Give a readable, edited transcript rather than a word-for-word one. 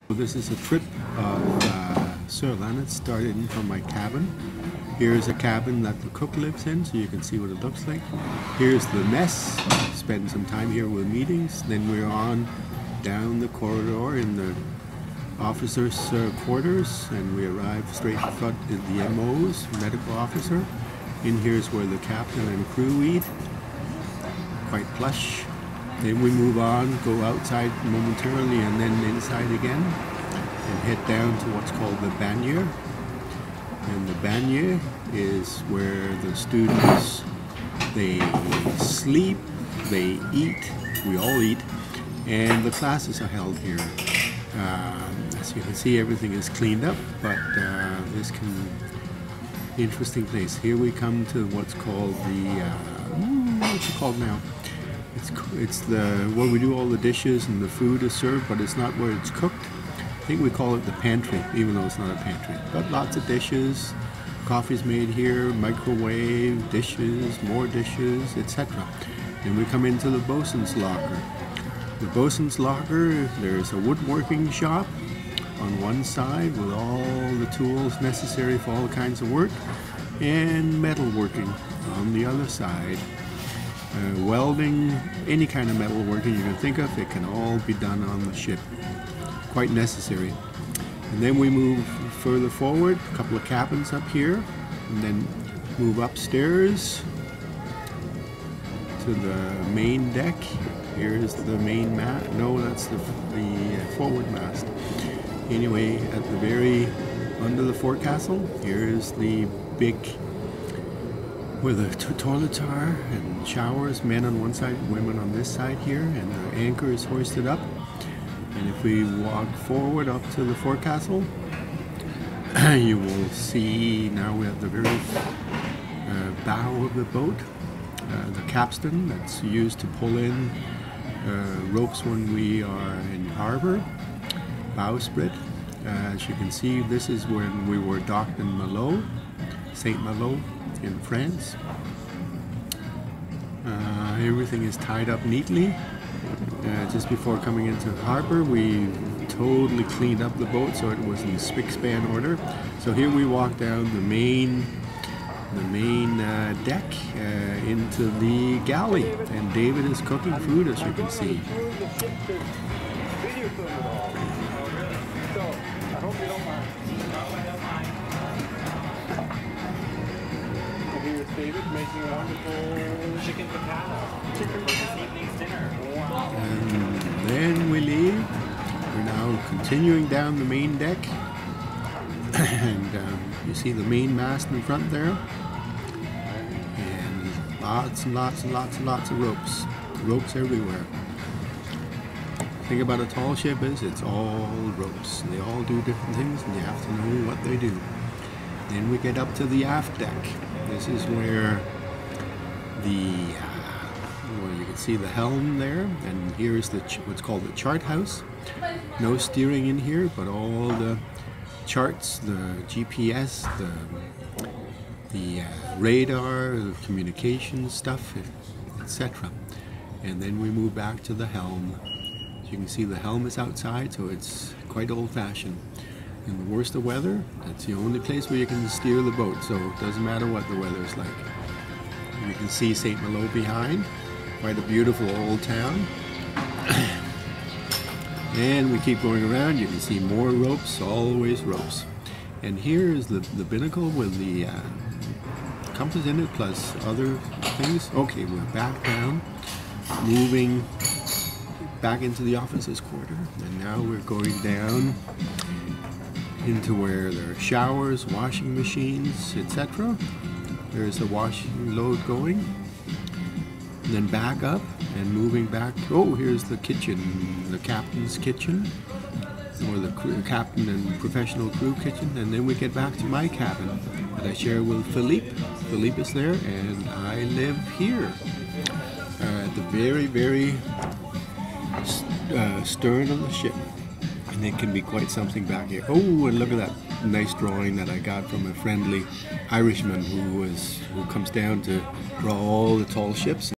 This is a trip of Sørlandet, starting from my cabin. Here's a cabin that the cook lives in, so you can see what it looks like. Here's the mess, spend some time here with meetings. Then we're on down the corridor in the officers' quarters, and we arrive straight in front of the MO's, medical officer. In here's where the captain and crew eat, quite plush. Then we move on, go outside momentarily and then inside again and head down to what's called the bannier. And the bannier is where the students, they sleep, they eat, we all eat, and the classes are held here. As you can see, everything is cleaned up, but this can be an interesting place. Here we come to what's called the, what's it called now? It's the where we do all the dishes and the food is served, but it's not where it's cooked. I think we call it the pantry, even though it's not a pantry. But lots of dishes, coffee's made here, microwave, dishes, more dishes, etc. Then we come into the bosun's locker. The bosun's locker, there's a woodworking shop on one side with all the tools necessary for all kinds of work, and metalworking on the other side. Welding, any kind of metalworking you can think of, it can all be done on the ship. Quite necessary. And then we move further forward, a couple of cabins up here, and then move upstairs to the main deck. Here's the main mast. No, that's the forward mast. Anyway, at the very under the forecastle, here's the big where the toilets are and showers, men on one side, women on this side here, and the anchor is hoisted up. And if we walk forward up to the forecastle, you will see now we're at the very bow of the boat, the capstan that's used to pull in ropes when we are in harbor, bowsprit. As you can see, this is when we were docked in Malo, St. Malo, in France. Everything is tied up neatly. Just before coming into the harbor, we totally cleaned up the boat so it was in spick-span order. So here we walk down the main deck into the galley, and David is cooking food, as you can see. David making a wonderful chicken piccata for this evening's dinner. Wow. And then we leave. We're now continuing down the main deck, and you see the main mast in front there, and lots and lots and lots and lots of ropes everywhere. The thing about a tall ship is it's all ropes. They all do different things, and you have to know what they do. Then we get up to the aft deck. This is where you can see the helm there, and here's what's called the chart house. No steering in here, but all the charts, the GPS, the radar, the communication stuff, etc. And then we move back to the helm. As you can see, the helm is outside, so it's quite old-fashioned. In the worst of weather, that's the only place where you can steer the boat, so it doesn't matter what the weather is like. You can see St. Malo behind, quite a beautiful old town. And we keep going around, you can see more ropes, always ropes. And here is the binnacle with the compass in it, plus other things. Okay, we're back down, moving back into the officers' quarter, and now we're going down into where there are showers, washing machines, etc. There's a washing load going. And then back up and moving back. Oh, here's the kitchen, the captain's kitchen, or the captain and professional crew kitchen. And then we get back to my cabin that I share with Philippe. Philippe is there, and I live here at the very, very stern of the ship. And it can be quite something back here. Oh, and look at that nice drawing that I got from a friendly Irishman who comes down to draw all the tall ships.